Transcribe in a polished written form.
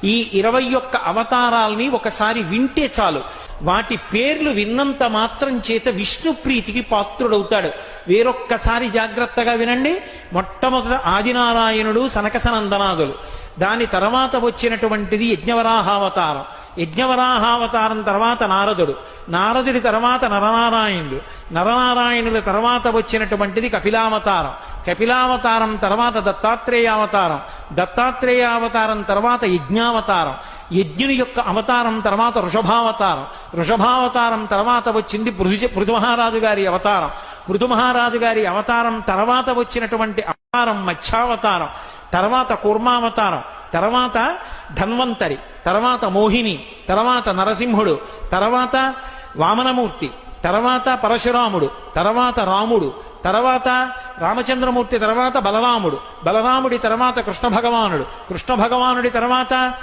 ఈ 21 అవతారాల్ని ఒకసారి వింటే చాలు, వాటి పేర్లు విన్నంత మాత్రం చేత విష్ణు ప్రీతికి పాత్రుడవుతాడు. వేరొక్కసారి జాగ్రత్తగా వినండి. మొట్టమొదట ఆదినారాయణుడు, సనకసనందనాదులు. దాని తర్వాత వచ్చినటువంటిది యజ్ఞవరాహావతారం. యజ్ఞవరాహావతారం తర్వాత నారదుడు. నారదుడి తర్వాత నరనారాయణుడు. నరనారాయణుల తర్వాత వచ్చినటువంటిది కపిలావతారం. కపిలావతారం తర్వాత దత్తాత్రేయావతారం. దత్తాత్రేయావతారం తర్వాత యజ్ఞావతారం. యజ్ఞుని యొక్క అవతారం తర్వాత వృషభావతారం. వృషభావతారం తర్వాత వచ్చింది పృథుమహారాజు గారి అవతారం. పృథుమహారాజు గారి అవతారం తర్వాత వచ్చినటువంటి అవతారం మత్స్యావతారం. తర్వాత కూర్మావతారం. తర్వాత ధన్వంతరి. తర్వాత మోహిని. తర్వాత నరసింహుడు. తర్వాత వామనమూర్తి. తర్వాత పరశురాముడు. తర్వాత రాముడు. తర్వాత రామచంద్రమూర్తి. తర్వాత బలరాముడు. బలరాముడి తర్వాత కృష్ణ భగవానుడు. కృష్ణ భగవానుడి తర్వాత